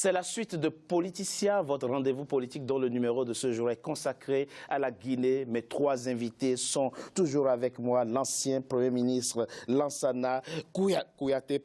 C'est la suite de Politicia, votre rendez-vous politique dont le numéro de ce jour est consacré à la Guinée. Mes trois invités sont toujours avec moi, l'ancien Premier ministre Lansana Kouyaté,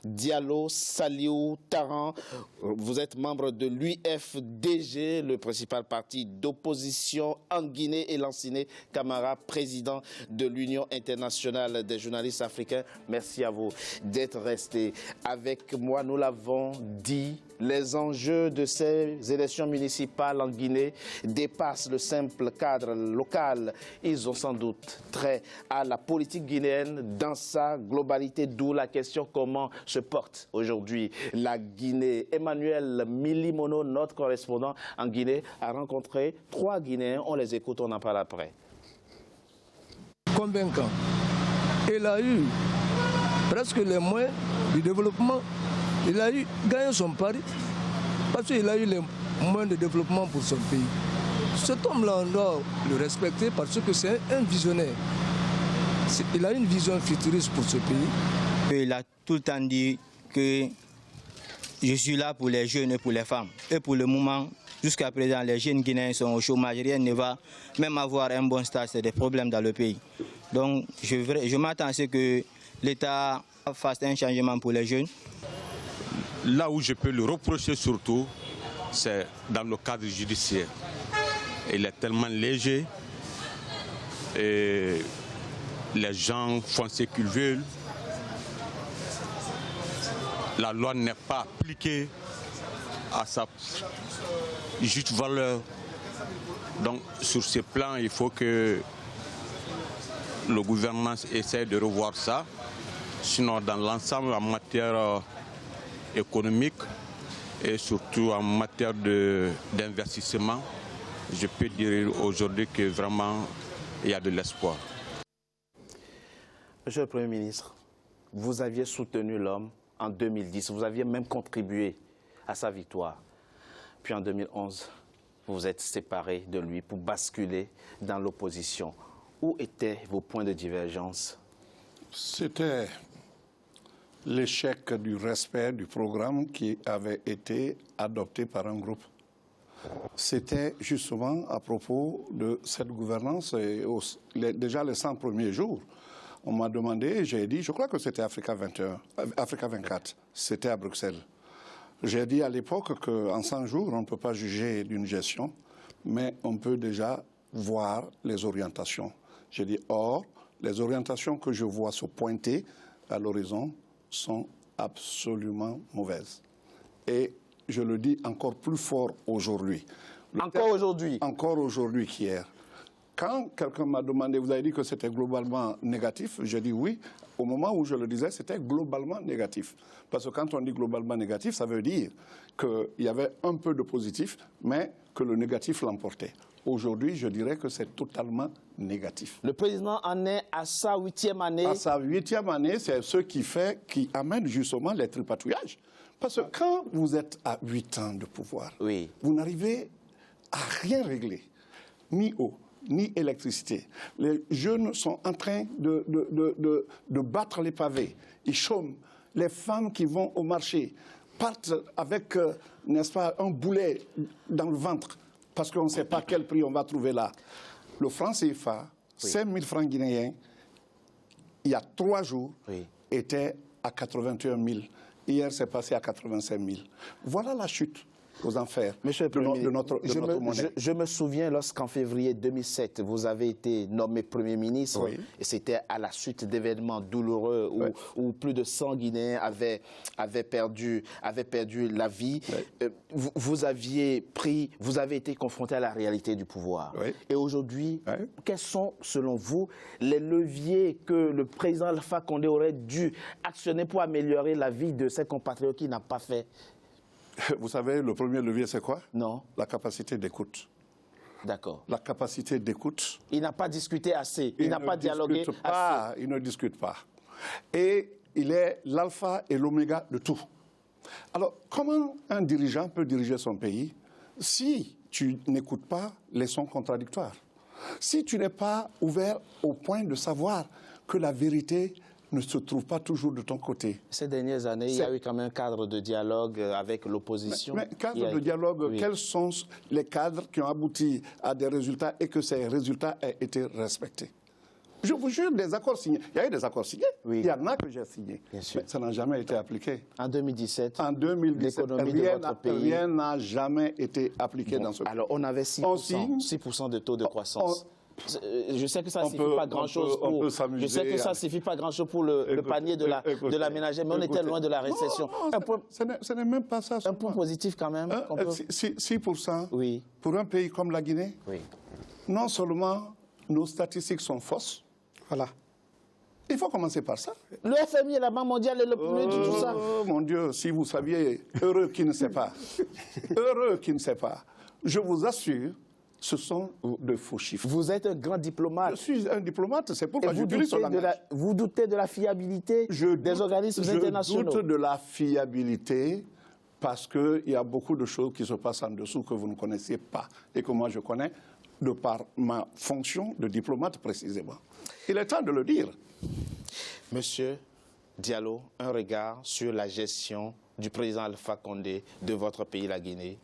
Diallo Saliou Taran. Vous êtes membre de l'UFDG, le principal parti d'opposition en Guinée, et Lansana Camara, président de l'Union internationale des journalistes africains. Merci à vous d'être restés avec moi. Nous l'avons dit, les enjeux de ces élections municipales en Guinée dépassent le simple cadre local. Ils ont sans doute trait à la politique guinéenne dans sa globalité, d'où la question comment se porte aujourd'hui la Guinée. Emmanuel Milimono, notre correspondant en Guinée, a rencontré 3 Guinéens. On les écoute, on en parle après. Convaincant. Il a eu presque les moyens du développement. Il a eu gagné son pari parce qu'il a eu les moyens de développement pour son pays. Cet homme-là, on doit le respecter parce que c'est un visionnaire. Il a une vision futuriste pour ce pays. Il a tout le temps dit que je suis là pour les jeunes et pour les femmes. Et pour le moment, jusqu'à présent, les jeunes Guinéens sont au chômage. Rien ne va. Même avoir un bon stade, c'est des problèmes dans le pays. Donc, je m'attends à ce que l'État fasse un changement pour les jeunes. Là où je peux le reprocher surtout, c'est dans le cadre judiciaire. Il est tellement léger et les gens font ce qu'ils veulent. La loi n'est pas appliquée à sa juste valeur. Donc sur ce plan, il faut que le gouvernement essaie de revoir ça. Sinon, dans l'ensemble, en matière économique et surtout en matière d'investissement, je peux dire aujourd'hui que vraiment il y a de l'espoir. Monsieur le Premier ministre, vous aviez soutenu l'homme en 2010, vous aviez même contribué à sa victoire. Puis en 2011, vous vous êtes séparé de lui pour basculer dans l'opposition. Où étaient vos points de divergence? C'était l'échec du respect du programme qui avait été adopté par un groupe. C'était justement à propos de cette gouvernance, et déjà les 100 premiers jours, on m'a demandé, j'ai dit, je crois que c'était Africa 24, c'était à Bruxelles. J'ai dit à l'époque qu'en 100 jours, on ne peut pas juger d'une gestion, mais on peut déjà voir les orientations. J'ai dit, or, les orientations que je vois se pointer à l'horizon sont absolument mauvaises. Et je le dis encore plus fort aujourd'hui. Encore aujourd'hui? Encore aujourd'hui qu'hier. Quand quelqu'un m'a demandé, vous avez dit que c'était globalement négatif, j'ai dit oui. Au moment où je le disais, c'était globalement négatif. Parce que quand on dit globalement négatif, ça veut dire qu'il y avait un peu de positif, mais que le négatif l'emportait. Aujourd'hui, je dirais que c'est totalement négatif. Le président en est à sa 8e année. À sa 8e année, c'est ce qui amène justement les tripatouillages. Parce que quand vous êtes à 8 ans de pouvoir, oui, vous n'arrivez à rien régler, ni eau, ni électricité. Les jeunes sont en train de battre les pavés. Ils chôment. Les femmes qui vont au marché partent avec, n'est-ce pas, un boulet dans le ventre parce qu'on ne sait pas quel prix on va trouver là. Le franc CFA, oui, 5 000 francs guinéens, il y a 3 jours, oui, était à 81 000. Hier, c'est passé à 85 000. Voilà la chute aux enfers de notre monnaie. Je me souviens lorsqu'en février 2007, vous avez été nommé Premier ministre, oui, et c'était à la suite d'événements douloureux où, oui, où plus de 100 Guinéens avaient perdu la vie. Oui. Vous avez été confronté à la réalité du pouvoir. Oui. Et aujourd'hui, oui, quels sont, selon vous, les leviers que le président Alpha Condé aurait dû actionner pour améliorer la vie de ses compatriotes qui n'a pas fait? Vous savez, le premier levier, c'est quoi? Non. La capacité d'écoute. D'accord. La capacité d'écoute. Il n'a pas discuté assez, il n'a pas dialogué assez. Il ne discute pas. Et il est l'alpha et l'oméga de tout. Alors, comment un dirigeant peut diriger son pays si tu n'écoutes pas les sons contradictoires? Si tu n'es pas ouvert au point de savoir que la vérité ne se trouve pas toujours de ton côté. Ces dernières années, il y a eu quand même un cadre de dialogue avec l'opposition. Mais cadre de dialogue, oui. Quels sont les cadres qui ont abouti à des résultats et que ces résultats aient été respectés? Je vous jure, des accords signés. Il y a eu des accords signés. Oui. Il y en a que j'ai signés. Mais ça n'a jamais été appliqué. En 2017, rien n'a jamais été appliqué dans ce pays. Alors, on avait 6% de taux de croissance. Je sais que ça ne suffit pas grand-chose pour, je sais que ça suffit pas grand-chose pour le panier de la ménagère, mais on était loin de la récession. Ce n'est même pas ça. Un point positif quand même. 6%, oui. Pour un pays comme la Guinée, oui. Non seulement nos statistiques sont fausses, voilà. Il faut commencer par ça. Le FMI et la Banque mondiale et le premier de tout ça. Oh mon Dieu, si vous saviez, heureux qui ne sait pas. Heureux qui ne sait pas. Je vous assure, ce sont de faux chiffres. Vous êtes un grand diplomate. Je suis un diplomate, c'est pourquoi j'utilise ce langage. Vous doutez de la fiabilité des organismes internationaux? Je doute de la fiabilité parce qu'il y a beaucoup de choses qui se passent en dessous que vous ne connaissiez pas et que moi je connais de par ma fonction de diplomate précisément. Il est temps de le dire. Monsieur Diallo, un regard sur la gestion du président Alpha Condé de votre pays, la Guinée.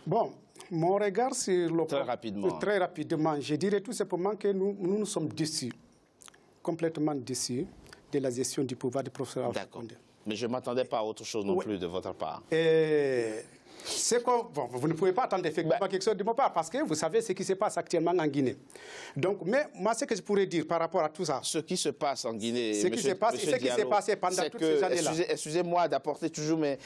Bon, mon regard sur le... Très rapidement. Très rapidement. Je dirais tout simplement que nous sommes déçus, complètement déçus de la gestion du pouvoir du professeur Alpha Condé. Mais je ne m'attendais pas à autre chose non plus de votre part. C'est que, bon, vous ne pouvez pas attendre effectivement quelque chose de ma part parce que vous savez ce qui se passe actuellement en Guinée. Donc, mais moi, ce que je pourrais dire par rapport à tout ça... Ce qui se passe en Guinée, ce qui se passe et ce qui s'est passé pendant toutes ces années-là. Excusez-moi d'apporter toujours mes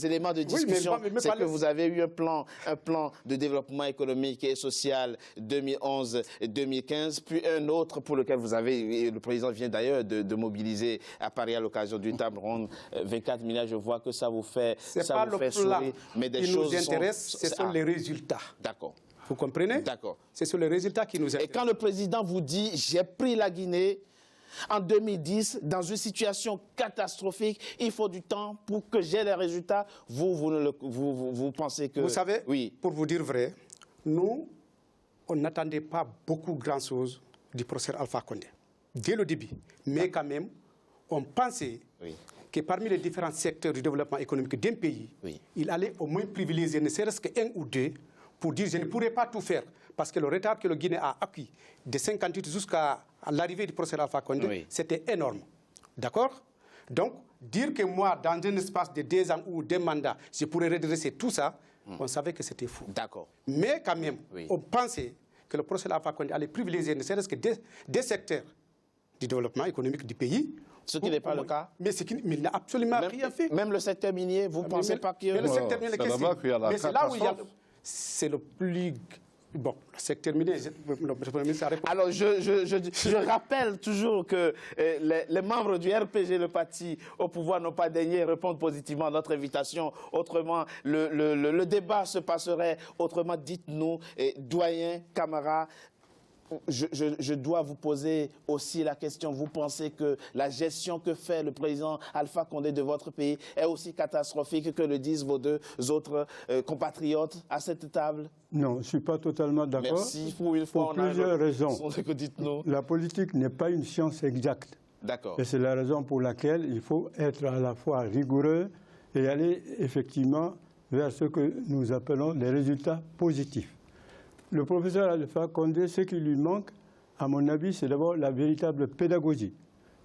éléments de discussion. Oui, c'est que vous avez eu un plan de développement économique et social 2011-2015, puis un autre pour lequel vous avez, le président vient d'ailleurs de mobiliser à Paris à l'occasion d'une table ronde 24 milliards. Je vois que ça vous fait sourire. Mais des choses nous intéressent, ce sont les résultats. D'accord. Vous comprenez? D'accord. Ce sont les résultats qui nous intéressent. Et quand le président vous dit « j'ai pris la Guinée en 2010 dans une situation catastrophique, il faut du temps pour que j'ai les résultats », vous pensez que... Vous savez, oui. Pour vous dire vrai, nous, on n'attendait pas beaucoup grand-chose du professeur Alpha Condé, dès le début. Mais quand même, on pensait... Oui. Que parmi les différents secteurs du développement économique d'un pays, il allait au moins privilégier ne serait-ce qu'un ou deux pour dire je ne pourrais pas tout faire parce que le retard que le Guinée a acquis de 58 jusqu'à l'arrivée du professeur Alpha Condé, c'était énorme. D'accord? Donc, dire que moi, dans un espace de 2 ans ou 2 mandats, je pourrais redresser tout ça, on savait que c'était fou. D'accord. Mais quand même, on pensait que le professeur Alpha Condé allait privilégier ne serait-ce que des secteurs du développement économique du pays. Ce qui n'est pas le cas. Mais il n'a absolument rien fait. Même le secteur minier, vous ne pensez pas qu'il y a... Le secteur minier, mais c'est là où il y a... C'est le plus... Bon, le secteur minier... Alors, je rappelle toujours que les membres du RPG, le parti au pouvoir, n'ont pas daigné répondre positivement à notre invitation. Autrement, le débat se passerait autrement. Dites-nous, doyen, camarades, je dois vous poser aussi la question. Vous pensez que la gestion que fait le président Alpha Condé de votre pays est aussi catastrophique que le disent vos 2 autres compatriotes à cette table? Non, je ne suis pas totalement d'accord. Merci. Pour une fois, pour plusieurs raisons. Dites-nous. La politique n'est pas une science exacte. D'accord. Et c'est la raison pour laquelle il faut être à la fois rigoureux et aller effectivement vers ce que nous appelons les résultats positifs. Le professeur Alpha Condé, ce qui lui manque, à mon avis, c'est d'abord la véritable pédagogie,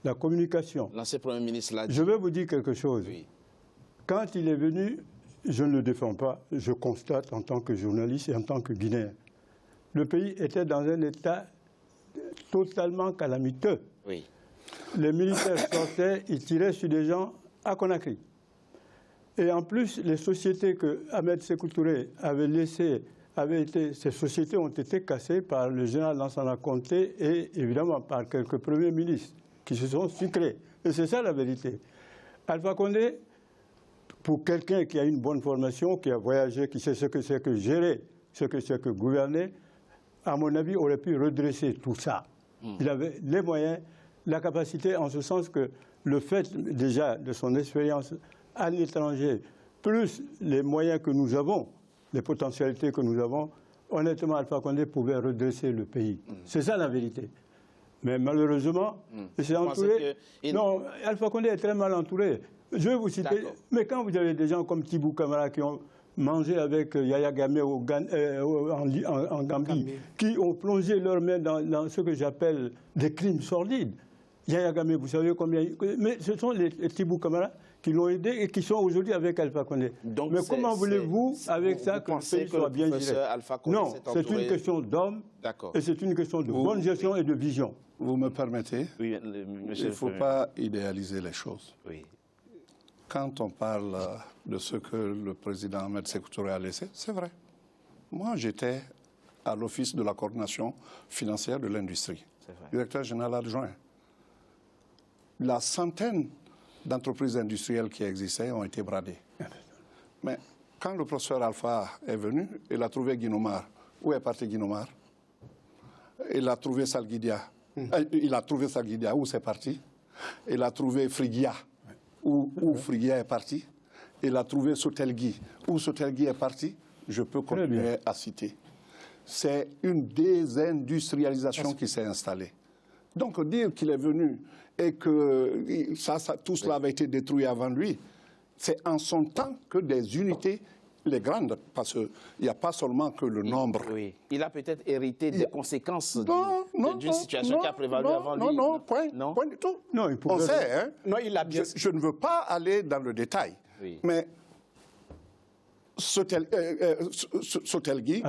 la communication. L'ancien Premier ministre l'a dit. Je vais vous dire quelque chose. Oui. Quand il est venu, je ne le défends pas, je constate en tant que journaliste et en tant que Guinéen. Le pays était dans un état totalement calamiteux. Oui. Les militaires sortaient, ils tiraient sur des gens à Conakry. Et en plus, les sociétés que Ahmed Sékou Touré avait laissées, ces sociétés ont été cassées par le général Lansana Conté et évidemment par quelques premiers ministres qui se sont sucrés. Et c'est ça la vérité. Alpha Condé, pour quelqu'un qui a une bonne formation, qui a voyagé, qui sait ce que c'est que gérer, ce que c'est que gouverner, à mon avis, aurait pu redresser tout ça. Il avait les moyens, la capacité, en ce sens que le fait déjà de son expérience à l'étranger, plus les moyens que nous avons, les potentialités que nous avons, honnêtement, Alpha Condé pouvait redresser le pays. C'est ça la vérité. Mais malheureusement, c'est entouré. Non, Alpha Condé est très mal entouré. Je vais vous citer. Mais quand vous avez des gens comme Thibou Camara qui ont mangé avec Yaya Gamé en Gambie, qui ont plongé leurs mains dans ce que j'appelle des crimes sordides. Yaya Gamé, vous savez combien... Mais ce sont les Thibou Camara qui l'ont aidé et qui sont aujourd'hui avec Alpha Condé. Donc mais comment voulez-vous, avec ça, que le pays soit bien géré? Non, c'est une question d'homme et c'est une question de bonne gestion et de vision. Vous me permettez? Oui, il ne faut pas idéaliser les choses. Oui. Quand on parle de ce que le président Ahmed Sékou Touré a laissé, c'est vrai. Moi, j'étais à l'Office de la coordination financière de l'industrie, directeur général adjoint. La centaine d'entreprises industrielles qui existaient ont été bradées. Mais quand le professeur Alpha est venu, il a trouvé Guinomar. Où est parti Guinomar? Il a trouvé Salguidia. Il a trouvé Salguidia. Où c'est parti? Il a trouvé Frigia. Où Frigia est parti? Il a trouvé Sotelgui. Où Sotelgui est parti? Je peux continuer à citer. C'est une désindustrialisation qui s'est installée. Donc dire qu'il est venu et que tout cela avait été détruit avant lui, c'est en son temps que des unités, les grandes, parce qu'il n'y a pas seulement que le nombre. Oui. Il a peut-être hérité des conséquences d'une situation qui a prévalu avant lui. Non, point du tout. Non, on sait, hein. Non, il a bien... Je ne veux pas aller dans le détail, mais Sotelgui,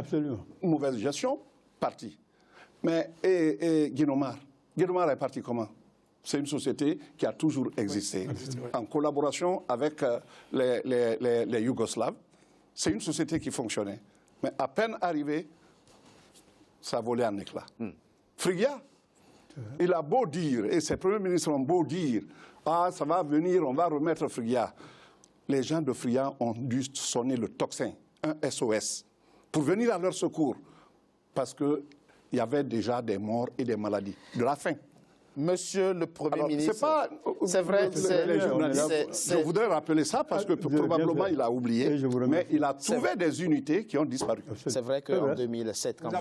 mauvaise gestion, parti. Mais et Guinomar est parti comment? C'est une société qui a toujours existé, en collaboration avec les Yougoslaves. C'est une société qui fonctionnait. Mais à peine arrivé, ça a volé en éclats. Frigia, il a beau dire, et ses premiers ministres ont beau dire, ah, ça va venir, on va remettre Frigia. Les gens de Frigia ont dû sonner le tocsin, un SOS, pour venir à leur secours, parce qu'il y avait déjà des morts et des maladies, de la faim. Monsieur le Premier ministre, c'est vrai, je voudrais rappeler ça parce que probablement il a oublié, mais il a trouvé des unités qui ont disparu. C'est vrai qu'en 2007, quand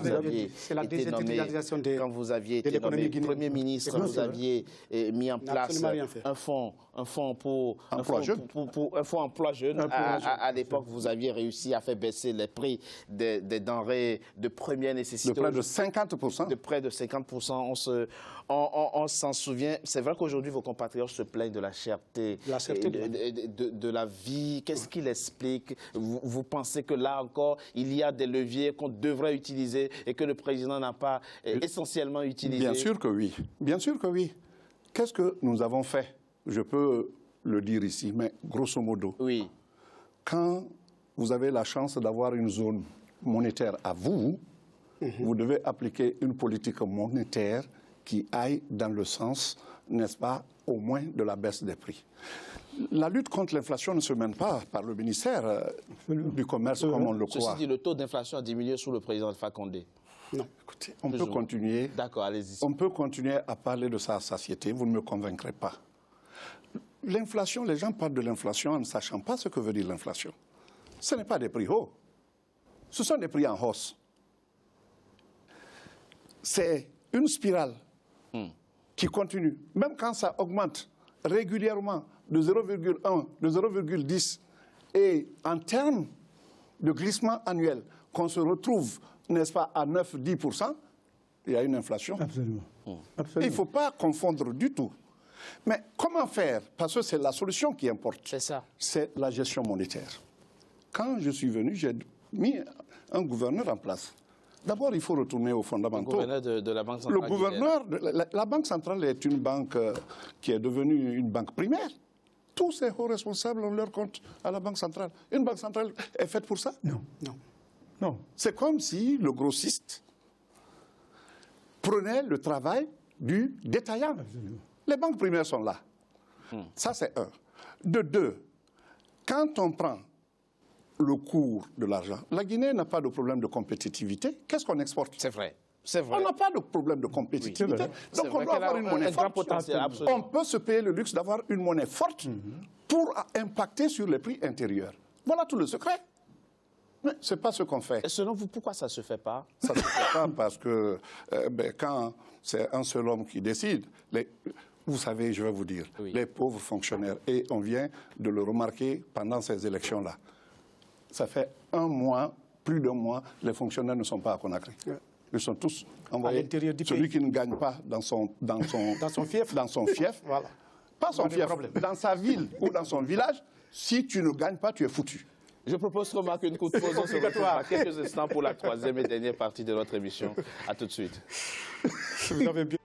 vous aviez été nommé Premier ministre, vous aviez mis en place un fonds pour emploi jeune. À l'époque, vous aviez réussi à faire baisser les prix des denrées de première nécessité. De près de 50%. De près de 50%. On s'en souvient. C'est vrai qu'aujourd'hui, vos compatriotes se plaignent de la cherté, de la vie. Qu'est-ce qu'il explique? Vous pensez que là encore, il y a des leviers qu'on devrait utiliser et que le président n'a pas essentiellement utilisés? Bien sûr que oui. Bien sûr que oui. Qu'est-ce que nous avons fait? Je peux le dire ici, mais grosso modo. Oui. Quand vous avez la chance d'avoir une zone monétaire à vous, vous devez appliquer une politique monétaire qui aille dans le sens, n'est-ce pas, au moins de la baisse des prix. La lutte contre l'inflation ne se mène pas par le ministère du Commerce comme on le croit. Ceci dit, le taux d'inflation a diminué sous le président Alpha Condé. Non, écoutez, on peut continuer. D'accord, allez-y. On peut continuer à parler de sa satiété, vous ne me convaincrez pas. L'inflation, les gens parlent de l'inflation en ne sachant pas ce que veut dire l'inflation. Ce n'est pas des prix hauts, ce sont des prix en hausse. C'est une spirale qui continue. Même quand ça augmente régulièrement de 0,1, de 0,10, et en termes de glissement annuel, qu'on se retrouve, n'est-ce pas, à 9-10%, il y a une inflation. Absolument. Il ne faut pas confondre du tout. Mais comment faire? Parce que c'est la solution qui importe. C'est ça. C'est la gestion monétaire. Quand je suis venu, j'ai mis un gouverneur en place. D'abord, il faut retourner aux fondamentaux. Le gouverneur de la Banque centrale. Le gouverneur, la Banque centrale est une banque qui est devenue une banque primaire. Tous ces hauts responsables ont leur compte à la Banque centrale. Une banque centrale est faite pour ça? Non. Non. Non. C'est comme si le grossiste prenait le travail du détaillant. Absolument. Les banques primaires sont là. Ça, c'est un. De deux, quand on prend le cours de l'argent, la Guinée n'a pas de problème de compétitivité. Qu'est-ce qu'on exporte? C'est vrai. C'est vrai. On n'a pas de problème de compétitivité. Oui, donc on doit avoir une monnaie forte. On peut se payer le luxe d'avoir une monnaie forte pour impacter sur les prix intérieurs. Voilà tout le secret. Mais ce n'est pas ce qu'on fait. Et selon vous, pourquoi ça ne se fait pas? Ça ne se fait pas parce que quand c'est un seul homme qui décide, vous savez, je vais vous dire, les pauvres fonctionnaires, et on vient de le remarquer pendant ces élections-là, ça fait un mois, plus d'un mois, les fonctionnaires ne sont pas à Conakry. Ils sont tous envoyés. Celui qui ne gagne pas dans son fief, Voilà. pas son fief, dans sa ville ou dans son village, si tu ne gagnes pas, tu es foutu. Je propose qu'on marque une courte pause. On se retrouve à quelques instants pour la troisième et dernière partie de notre émission. À tout de suite. Vous avez bien...